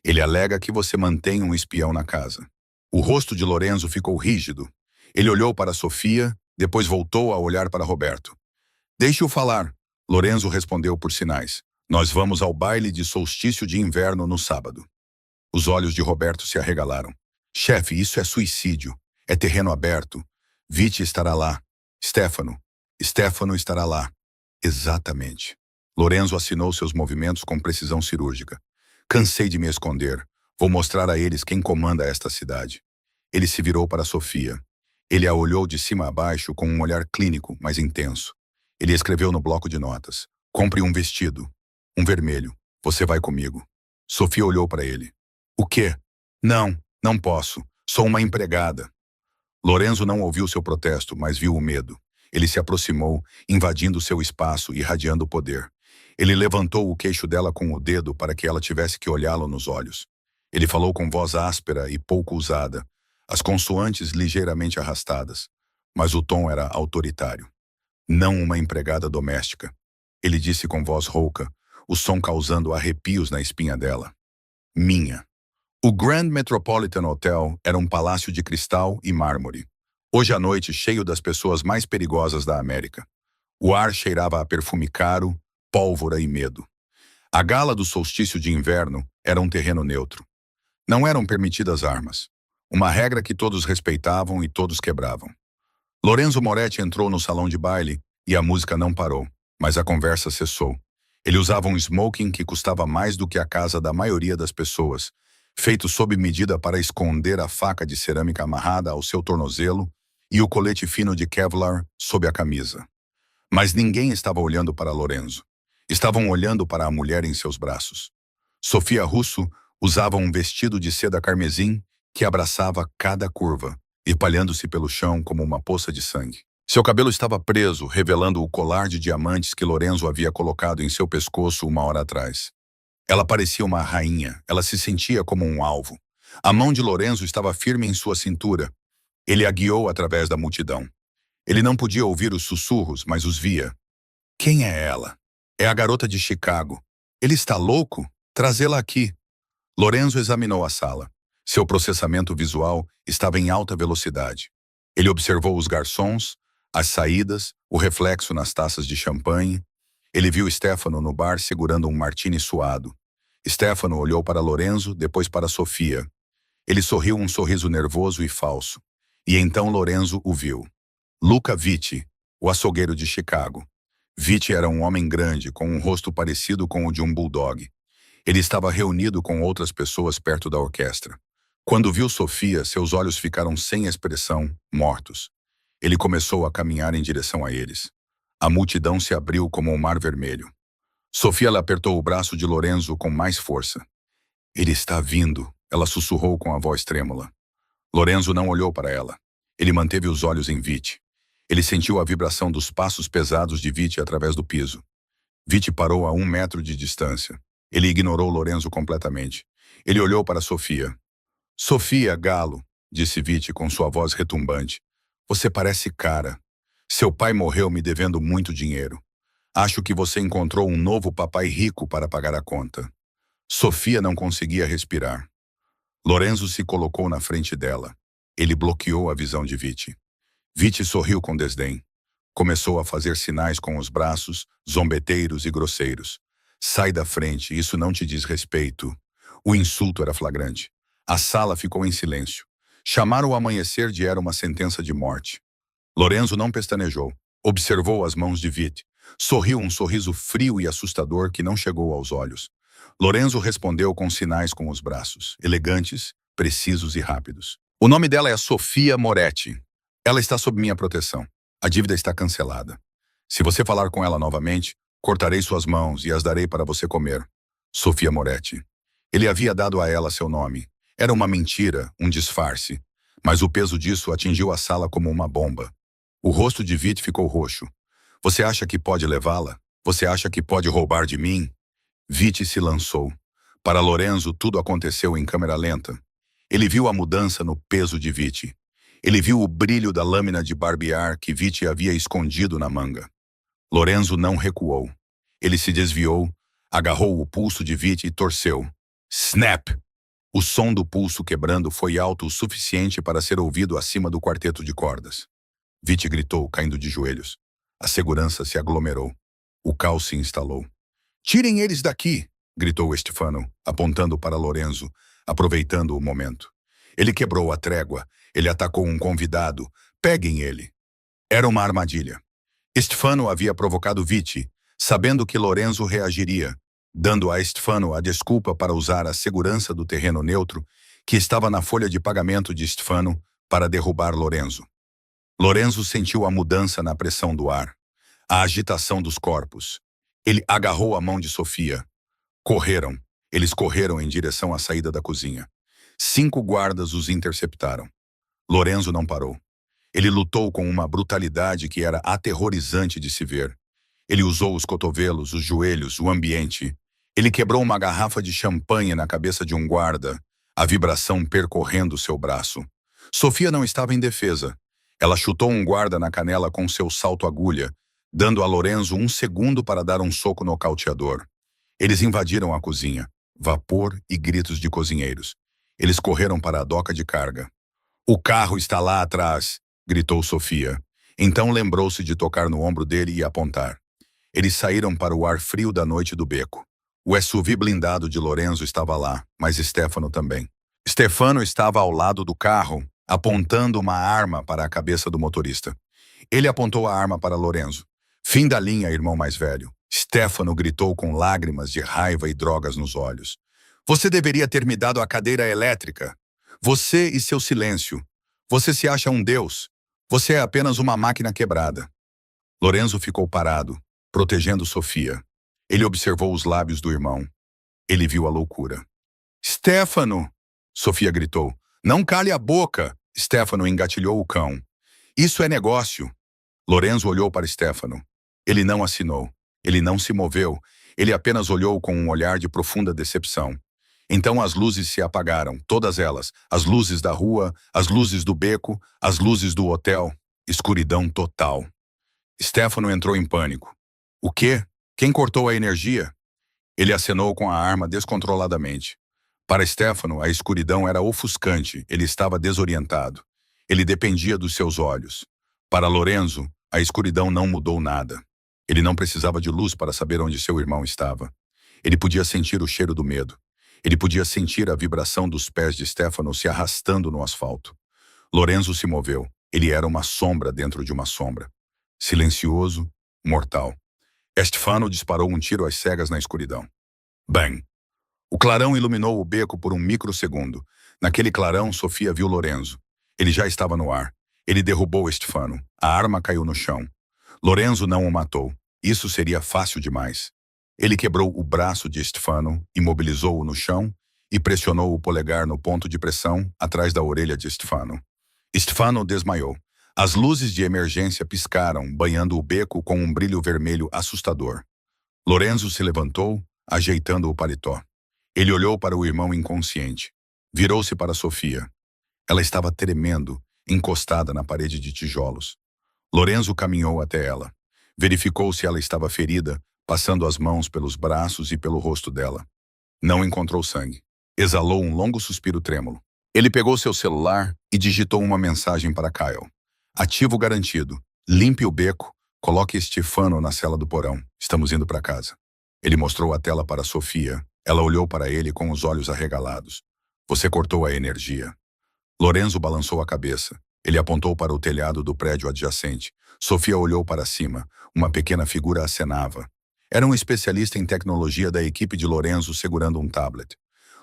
Ele alega que você mantém um espião na casa. O rosto de Lorenzo ficou rígido. Ele olhou para Sofia, depois voltou a olhar para Roberto. Deixe-o falar. Lorenzo respondeu por sinais. Nós vamos ao baile de solstício de inverno no sábado. Os olhos de Roberto se arregalaram. Chefe, isso é suicídio. É terreno aberto. Vite estará lá. Stefano estará lá. Exatamente. Lorenzo assinou seus movimentos com precisão cirúrgica. Cansei de me esconder. Vou mostrar a eles quem comanda esta cidade. Ele se virou para Sofia. Ele a olhou de cima a baixo com um olhar clínico, mas intenso. Ele escreveu no bloco de notas. Compre um vestido. Um vermelho. Você vai comigo. Sofia olhou para ele. O quê? Não posso. Sou uma empregada. Lorenzo não ouviu seu protesto, mas viu o medo. Ele se aproximou, invadindo seu espaço, irradiando poder. Ele levantou o queixo dela com o dedo para que ela tivesse que olhá-lo nos olhos. Ele falou com voz áspera e pouco usada, as consoantes ligeiramente arrastadas, mas o tom era autoritário. Não uma empregada doméstica. Ele disse com voz rouca, o som causando arrepios na espinha dela. Minha. O Grand Metropolitan Hotel era um palácio de cristal e mármore. Hoje à noite, cheio das pessoas mais perigosas da América. O ar cheirava a perfume caro, pólvora e medo. A gala do solstício de inverno era um terreno neutro. Não eram permitidas armas. Uma regra que todos respeitavam e todos quebravam. Lorenzo Moretti entrou no salão de baile e a música não parou, mas a conversa cessou. Ele usava um smoking que custava mais do que a casa da maioria das pessoas, feito sob medida para esconder a faca de cerâmica amarrada ao seu tornozelo e o colete fino de Kevlar sob a camisa. Mas ninguém estava olhando para Lorenzo. Estavam olhando para a mulher em seus braços. Sofia Russo usava um vestido de seda carmesim que abraçava cada curva, espalhando-se pelo chão como uma poça de sangue. Seu cabelo estava preso, revelando o colar de diamantes que Lorenzo havia colocado em seu pescoço uma hora atrás. Ela parecia uma rainha, ela se sentia como um alvo. A mão de Lorenzo estava firme em sua cintura. Ele a guiou através da multidão. Ele não podia ouvir os sussurros, mas os via. Quem é ela? É a garota de Chicago. Ele está louco? Trazê-la aqui. Lorenzo examinou a sala. Seu processamento visual estava em alta velocidade. Ele observou os garçons, as saídas, o reflexo nas taças de champanhe. Ele viu Stefano no bar segurando um martini suado. Stefano olhou para Lorenzo, depois para Sofia. Ele sorriu um sorriso nervoso e falso. E então Lorenzo o viu. Luca Vitti, o açougueiro de Chicago. Vitti era um homem grande, com um rosto parecido com o de um bulldog. Ele estava reunido com outras pessoas perto da orquestra. Quando viu Sofia, seus olhos ficaram sem expressão, mortos. Ele começou a caminhar em direção a eles. A multidão se abriu como um mar vermelho. Sofia lhe apertou o braço de Lorenzo com mais força. Ele está vindo, ela sussurrou com a voz trêmula. Lorenzo não olhou para ela. Ele manteve os olhos em Vitti. Ele sentiu a vibração dos passos pesados de Vitti através do piso. Vitti parou a 1 metro de distância. Ele ignorou Lorenzo completamente. Ele olhou para Sofia. Sofia, galo, disse Vitti com sua voz retumbante. Você parece cara. Seu pai morreu me devendo muito dinheiro. Acho que você encontrou um novo papai rico para pagar a conta. Sofia não conseguia respirar. Lorenzo se colocou na frente dela. Ele bloqueou a visão de Vitti. Vitti sorriu com desdém. Começou a fazer sinais com os braços, zombeteiros e grosseiros. Sai da frente, isso não te diz respeito. O insulto era flagrante. A sala ficou em silêncio. Chamar o amanhecer de era uma sentença de morte. Lorenzo não pestanejou. Observou as mãos de Vitti. Sorriu um sorriso frio e assustador que não chegou aos olhos. Lorenzo respondeu com sinais com os braços, elegantes, precisos e rápidos. O nome dela é Sofia Moretti. Ela está sob minha proteção. A dívida está cancelada. Se você falar com ela novamente, cortarei suas mãos e as darei para você comer. Sofia Moretti. Ele havia dado a ela seu nome. Era uma mentira, um disfarce. Mas o peso disso atingiu a sala como uma bomba. O rosto de Vit ficou roxo. Você acha que pode levá-la? Você acha que pode roubar de mim? Vit se lançou. Para Lorenzo, tudo aconteceu em câmera lenta. Ele viu a mudança no peso de Vit. Ele viu o brilho da lâmina de barbear que Vit havia escondido na manga. Lorenzo não recuou. Ele se desviou, agarrou o pulso de Vit e torceu. Snap! O som do pulso quebrando foi alto o suficiente para ser ouvido acima do quarteto de cordas. Vit gritou, caindo de joelhos. A segurança se aglomerou. O caos se instalou. Tirem eles daqui! Gritou Stefano, apontando para Lorenzo, aproveitando o momento. Ele quebrou a trégua. Ele atacou um convidado. Peguem ele. Era uma armadilha. Stefano havia provocado Vit, sabendo que Lorenzo reagiria, dando a Stefano a desculpa para usar a segurança do terreno neutro que estava na folha de pagamento de Stefano para derrubar Lorenzo. Lorenzo sentiu a mudança na pressão do ar, a agitação dos corpos. Ele agarrou a mão de Sofia. Correram. Eles correram em direção à saída da cozinha. 5 guardas os interceptaram. Lorenzo não parou. Ele lutou com uma brutalidade que era aterrorizante de se ver. Ele usou os cotovelos, os joelhos, o ambiente. Ele quebrou uma garrafa de champanhe na cabeça de um guarda, a vibração percorrendo seu braço. Sofia não estava em defesa. Ela chutou um guarda na canela com seu salto-agulha, dando a Lorenzo 1 segundo para dar um soco nocauteador. Eles invadiram a cozinha, vapor e gritos de cozinheiros. Eles correram para a doca de carga. O carro está lá atrás, gritou Sofia. Então lembrou-se de tocar no ombro dele e apontar. Eles saíram para o ar frio da noite do beco. O SUV blindado de Lorenzo estava lá, mas Stefano também. Stefano estava ao lado do carro, apontando uma arma para a cabeça do motorista. Ele apontou a arma para Lorenzo. Fim da linha, irmão mais velho. Stefano gritou com lágrimas de raiva e drogas nos olhos. Você deveria ter me dado a cadeira elétrica. Você e seu silêncio. Você se acha um deus. Você é apenas uma máquina quebrada. Lorenzo ficou parado, protegendo Sofia. Ele observou os lábios do irmão. Ele viu a loucura. Stefano! Sofia gritou. Não cale a boca! Stefano engatilhou o cão. Isso é negócio. Lorenzo olhou para Stefano. Ele não assinou. Ele não se moveu. Ele apenas olhou com um olhar de profunda decepção. Então as luzes se apagaram, todas elas. As luzes da rua, as luzes do beco, as luzes do hotel. Escuridão total. Stefano entrou em pânico. O quê? Quem cortou a energia? Ele acenou com a arma descontroladamente. Para Stefano, a escuridão era ofuscante. Ele estava desorientado. Ele dependia dos seus olhos. Para Lorenzo, a escuridão não mudou nada. Ele não precisava de luz para saber onde seu irmão estava. Ele podia sentir o cheiro do medo. Ele podia sentir a vibração dos pés de Stefano se arrastando no asfalto. Lorenzo se moveu. Ele era uma sombra dentro de uma sombra. Silencioso, mortal. Stefano disparou um tiro às cegas na escuridão. Bang! O clarão iluminou o beco por um microsegundo. Naquele clarão, Sofia viu Lorenzo. Ele já estava no ar. Ele derrubou Stefano. A arma caiu no chão. Lorenzo não o matou. Isso seria fácil demais. Ele quebrou o braço de Stefano, imobilizou-o no chão e pressionou o polegar no ponto de pressão atrás da orelha de Stefano. Stefano desmaiou. As luzes de emergência piscaram, banhando o beco com um brilho vermelho assustador. Lorenzo se levantou, ajeitando o paletó. Ele olhou para o irmão inconsciente. Virou-se para Sofia. Ela estava tremendo, encostada na parede de tijolos. Lorenzo caminhou até ela. Verificou se ela estava ferida, passando as mãos pelos braços e pelo rosto dela. Não encontrou sangue. Exalou um longo suspiro trêmulo. Ele pegou seu celular e digitou uma mensagem para Kyle. Ativo garantido. Limpe o beco. Coloque Stefano na cela do porão. Estamos indo para casa. Ele mostrou a tela para Sofia. Ela olhou para ele com os olhos arregalados. Você cortou a energia. Lorenzo balançou a cabeça. Ele apontou para o telhado do prédio adjacente. Sofia olhou para cima. Uma pequena figura acenava. Era um especialista em tecnologia da equipe de Lorenzo segurando um tablet.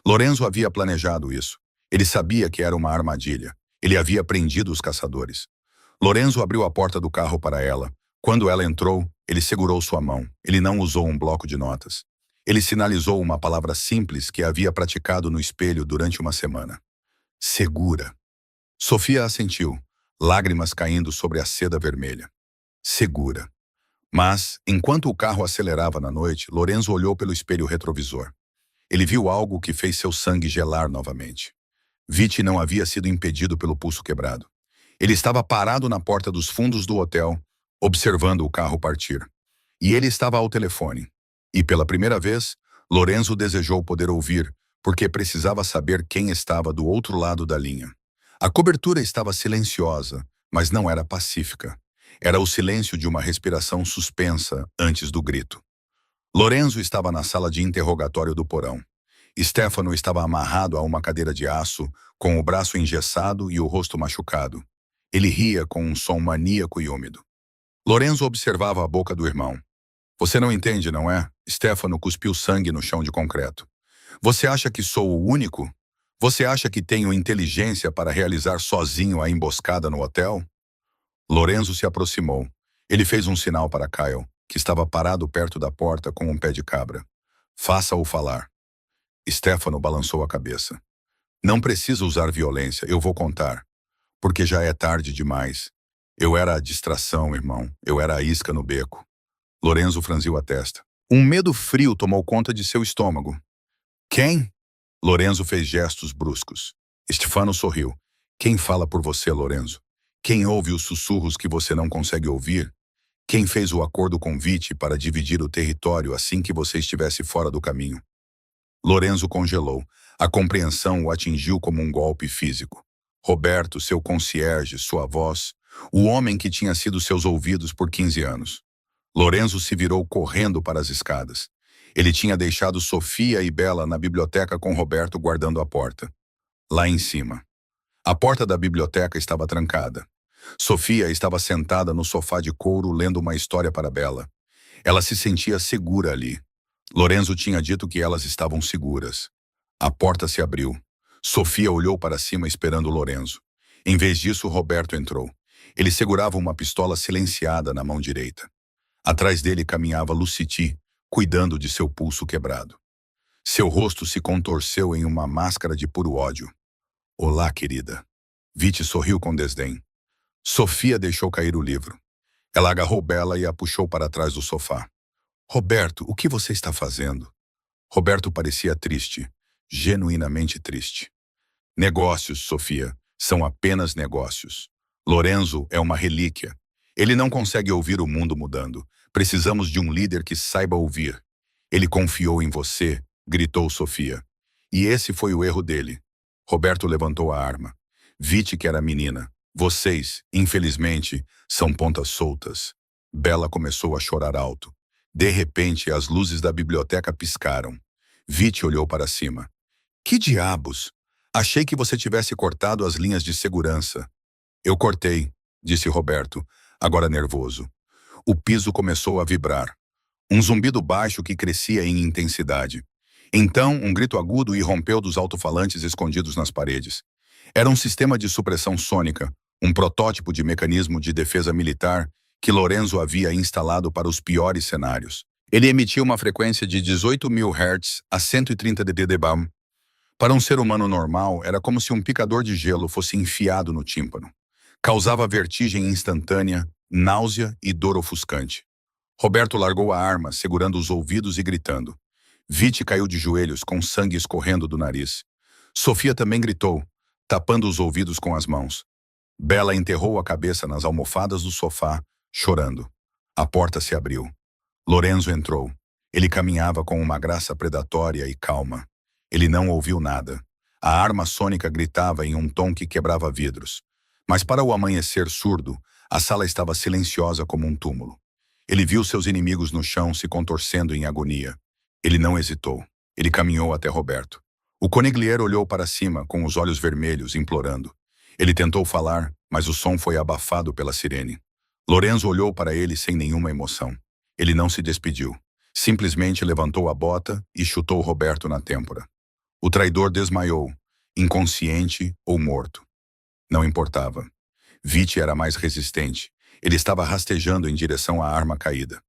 Lorenzo havia planejado isso. Ele sabia que era uma armadilha. Ele havia prendido os caçadores. Lorenzo abriu a porta do carro para ela. Quando ela entrou, ele segurou sua mão. Ele não usou um bloco de notas. Ele sinalizou uma palavra simples que havia praticado no espelho durante uma semana. Segura. Sofia assentiu, lágrimas caindo sobre a seda vermelha. Segura. Mas, enquanto o carro acelerava na noite, Lorenzo olhou pelo espelho retrovisor. Ele viu algo que fez seu sangue gelar novamente. Viti não havia sido impedido pelo pulso quebrado. Ele estava parado na porta dos fundos do hotel, observando o carro partir. E ele estava ao telefone. E pela primeira vez, Lorenzo desejou poder ouvir, porque precisava saber quem estava do outro lado da linha. A cobertura estava silenciosa, mas não era pacífica. Era o silêncio de uma respiração suspensa antes do grito. Lorenzo estava na sala de interrogatório do porão. Stefano estava amarrado a uma cadeira de aço, com o braço engessado e o rosto machucado. Ele ria com um som maníaco e úmido. Lorenzo observava a boca do irmão. Você não entende, não é? Stefano cuspiu sangue no chão de concreto. Você acha que sou o único? Você acha que tenho inteligência para realizar sozinho a emboscada no hotel? Lorenzo se aproximou. Ele fez um sinal para Kyle, que estava parado perto da porta com um pé de cabra. Faça-o falar. Stefano balançou a cabeça. Não precisa usar violência, eu vou contar. Porque já é tarde demais. Eu era a distração, irmão. Eu era a isca no beco. Lorenzo franziu a testa. Um medo frio tomou conta de seu estômago. Quem? Lorenzo fez gestos bruscos. Stefano sorriu. Quem fala por você, Lorenzo? Quem ouve os sussurros que você não consegue ouvir? Quem fez o acordo com Viti para dividir o território assim que você estivesse fora do caminho? Lorenzo congelou. A compreensão o atingiu como um golpe físico. Roberto, seu concierge, sua voz, o homem que tinha sido seus ouvidos por 15 anos. Lorenzo se virou correndo para as escadas. Ele tinha deixado Sofia e Bela na biblioteca com Roberto guardando a porta. Lá em cima. A porta da biblioteca estava trancada. Sofia estava sentada no sofá de couro lendo uma história para Bela. Ela se sentia segura ali. Lorenzo tinha dito que elas estavam seguras. A porta se abriu. Sofia olhou para cima esperando Lorenzo. Em vez disso, Roberto entrou. Ele segurava uma pistola silenciada na mão direita. Atrás dele caminhava Luciti, cuidando de seu pulso quebrado. Seu rosto se contorceu em uma máscara de puro ódio. Olá, querida. Viti sorriu com desdém. Sofia deixou cair o livro. Ela agarrou Bela e a puxou para trás do sofá. Roberto, o que você está fazendo? Roberto parecia triste, genuinamente triste. Negócios, Sofia, são apenas negócios. Lorenzo é uma relíquia. Ele não consegue ouvir o mundo mudando. Precisamos de um líder que saiba ouvir. Ele confiou em você, gritou Sofia. E esse foi o erro dele. Roberto levantou a arma. Viti que era menina. Vocês, infelizmente, são pontas soltas. Bela começou a chorar alto. De repente, as luzes da biblioteca piscaram. Viti olhou para cima. Que diabos? Achei que você tivesse cortado as linhas de segurança. Eu cortei, disse Roberto, agora nervoso. O piso começou a vibrar. Um zumbido baixo que crescia em intensidade. Então, um grito agudo irrompeu dos alto-falantes escondidos nas paredes. Era um sistema de supressão sônica, um protótipo de mecanismo de defesa militar que Lorenzo havia instalado para os piores cenários. Ele emitia uma frequência de 18.000 Hz a 130 dB. Para um ser humano normal, era como se um picador de gelo fosse enfiado no tímpano. Causava vertigem instantânea, náusea e dor ofuscante. Roberto largou a arma, segurando os ouvidos e gritando. Viti caiu de joelhos, com sangue escorrendo do nariz. Sofia também gritou, tapando os ouvidos com as mãos. Bela enterrou a cabeça nas almofadas do sofá, chorando. A porta se abriu. Lorenzo entrou. Ele caminhava com uma graça predatória e calma. Ele não ouviu nada. A arma sônica gritava em um tom que quebrava vidros. Mas para o amanhecer surdo, a sala estava silenciosa como um túmulo. Ele viu seus inimigos no chão se contorcendo em agonia. Ele não hesitou. Ele caminhou até Roberto. O consigliere olhou para cima, com os olhos vermelhos, implorando. Ele tentou falar, mas o som foi abafado pela sirene. Lorenzo olhou para ele sem nenhuma emoção. Ele não se despediu. Simplesmente levantou a bota e chutou Roberto na têmpora. O traidor desmaiou, inconsciente ou morto. Não importava. Vitti era mais resistente. Ele estava rastejando em direção à arma caída.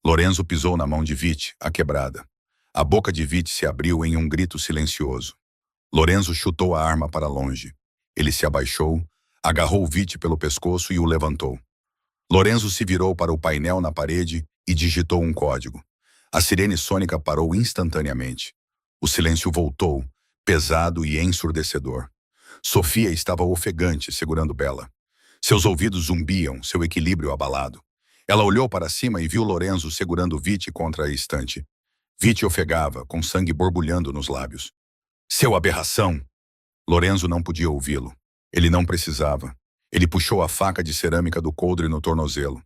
Lorenzo pisou na mão de Vitti, a quebrada. A boca de Vitti se abriu em um grito silencioso. Lorenzo chutou a arma para longe. Ele se abaixou, agarrou Vitti pelo pescoço e o levantou. Lorenzo se virou para o painel na parede e digitou um código. A sirene sônica parou instantaneamente. O silêncio voltou, pesado e ensurdecedor. Sofia estava ofegante, segurando Bela. Seus ouvidos zumbiam, seu equilíbrio abalado. Ela olhou para cima e viu Lorenzo segurando Vitti contra a estante. Vitti ofegava, com sangue borbulhando nos lábios. Seu aberração! Lorenzo não podia ouvi-lo. Ele não precisava. Ele puxou a faca de cerâmica do coldre no tornozelo.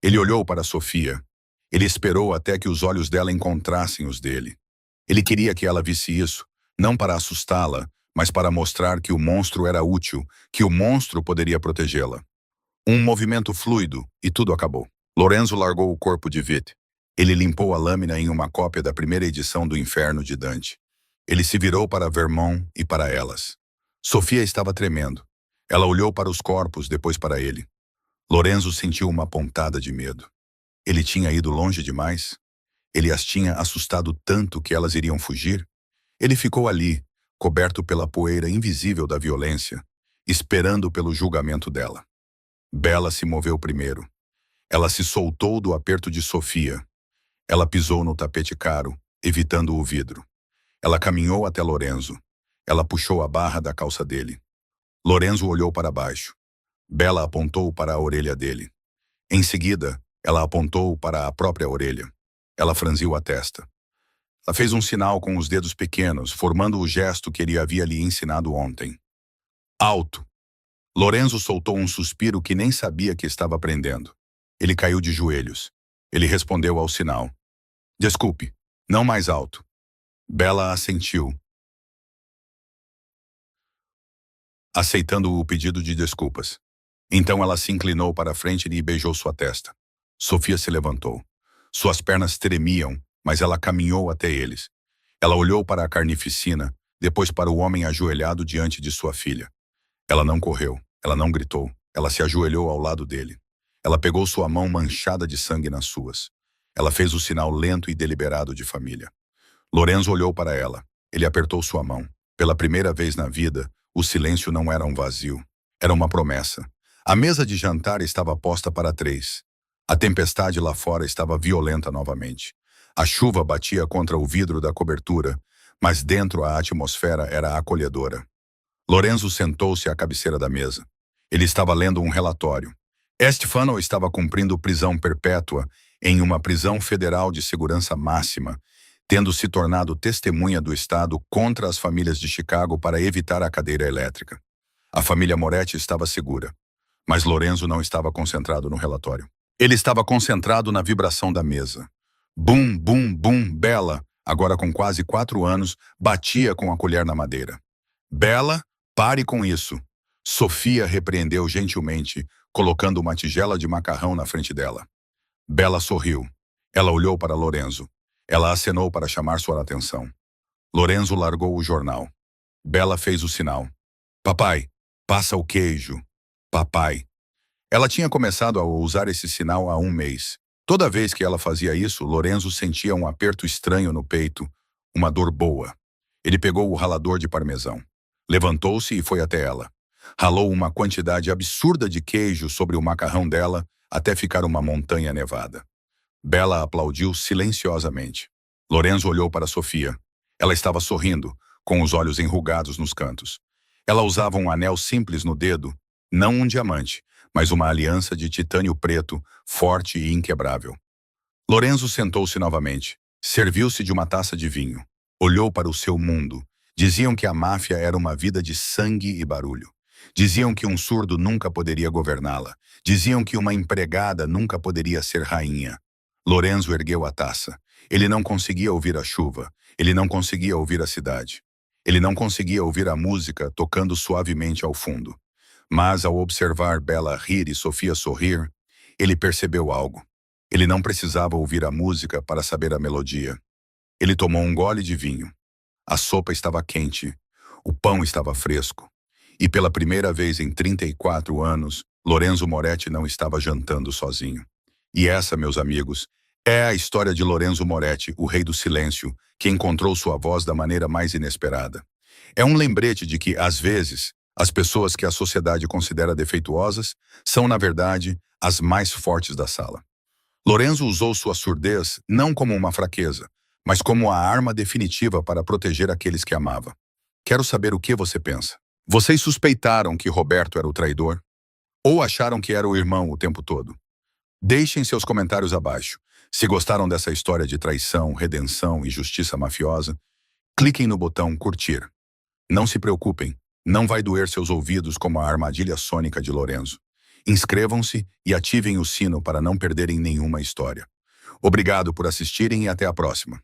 Ele olhou para Sofia. Ele esperou até que os olhos dela encontrassem os dele. Ele queria que ela visse isso, não para assustá-la, mas para mostrar que o monstro era útil, que o monstro poderia protegê-la. Um movimento fluido, e tudo acabou. Lorenzo largou o corpo de Vitti. Ele limpou a lâmina em uma cópia da primeira edição do Inferno de Dante. Ele se virou para Vermont e para elas. Sofia estava tremendo. Ela olhou para os corpos, depois para ele. Lorenzo sentiu uma pontada de medo. Ele tinha ido longe demais? Ele as tinha assustado tanto que elas iriam fugir? Ele ficou ali, coberto pela poeira invisível da violência, esperando pelo julgamento dela. Bela se moveu primeiro. Ela se soltou do aperto de Sofia. Ela pisou no tapete caro, evitando o vidro. Ela caminhou até Lorenzo. Ela puxou a barra da calça dele. Lorenzo olhou para baixo. Bela apontou para a orelha dele. Em seguida, ela apontou para a própria orelha. Ela franziu a testa. Ela fez um sinal com os dedos pequenos, formando o gesto que ele havia lhe ensinado ontem. Alto! Lorenzo soltou um suspiro que nem sabia que estava aprendendo. Ele caiu de joelhos. Ele respondeu ao sinal. Desculpe, não mais alto. Bela assentiu, aceitando o pedido de desculpas. Então ela se inclinou para a frente e beijou sua testa. Sofia se levantou. Suas pernas tremiam, mas ela caminhou até eles. Ela olhou para a carnificina, depois para o homem ajoelhado diante de sua filha. Ela não correu, ela não gritou, ela se ajoelhou ao lado dele. Ela pegou sua mão manchada de sangue nas suas. Ela fez o sinal lento e deliberado de família. Lorenzo olhou para ela. Ele apertou sua mão. Pela primeira vez na vida, o silêncio não era um vazio. Era uma promessa. A mesa de jantar estava posta para 3. A tempestade lá fora estava violenta novamente. A chuva batia contra o vidro da cobertura, mas dentro a atmosfera era acolhedora. Lorenzo sentou-se à cabeceira da mesa. Ele estava lendo um relatório. Estefano estava cumprindo prisão perpétua em uma prisão federal de segurança máxima, tendo se tornado testemunha do Estado contra as famílias de Chicago para evitar a cadeira elétrica. A família Moretti estava segura, mas Lorenzo não estava concentrado no relatório. Ele estava concentrado na vibração da mesa. Bum, bum, bum, Bela, agora com quase 4 anos, batia com a colher na madeira. Bela, pare com isso. Sofia repreendeu gentilmente, colocando uma tigela de macarrão na frente dela. Bela sorriu. Ela olhou para Lorenzo. Ela acenou para chamar sua atenção. Lorenzo largou o jornal. Bela fez o sinal. Papai, passa o queijo. Papai. Ela tinha começado a usar esse sinal há 1 mês. Toda vez que ela fazia isso, Lorenzo sentia um aperto estranho no peito, uma dor boa. Ele pegou o ralador de parmesão. Levantou-se e foi até ela. Ralou uma quantidade absurda de queijo sobre o macarrão dela até ficar uma montanha nevada. Bela aplaudiu silenciosamente. Lorenzo olhou para Sofia. Ela estava sorrindo, com os olhos enrugados nos cantos. Ela usava um anel simples no dedo, não um diamante, mas uma aliança de titânio preto, forte e inquebrável. Lorenzo sentou-se novamente. Serviu-se de uma taça de vinho. Olhou para o seu mundo. Diziam que a máfia era uma vida de sangue e barulho. Diziam que um surdo nunca poderia governá-la. Diziam que uma empregada nunca poderia ser rainha. Lorenzo ergueu a taça. Ele não conseguia ouvir a chuva. Ele não conseguia ouvir a cidade. Ele não conseguia ouvir a música tocando suavemente ao fundo. Mas ao observar Bela rir e Sofia sorrir, ele percebeu algo. Ele não precisava ouvir a música para saber a melodia. Ele tomou um gole de vinho. A sopa estava quente, o pão estava fresco. E pela primeira vez em 34 anos, Lorenzo Moretti não estava jantando sozinho. E essa, meus amigos, é a história de Lorenzo Moretti, o rei do silêncio, que encontrou sua voz da maneira mais inesperada. É um lembrete de que, às vezes, as pessoas que a sociedade considera defeituosas são, na verdade, as mais fortes da sala. Lorenzo usou sua surdez não como uma fraqueza, mas como a arma definitiva para proteger aqueles que amava. Quero saber o que você pensa. Vocês suspeitaram que Roberto era o traidor? Ou acharam que era o irmão o tempo todo? Deixem seus comentários abaixo. Se gostaram dessa história de traição, redenção e justiça mafiosa, cliquem no botão curtir. Não se preocupem, não vai doer seus ouvidos como a armadilha sônica de Lorenzo. Inscrevam-se e ativem o sino para não perderem nenhuma história. Obrigado por assistirem e até a próxima.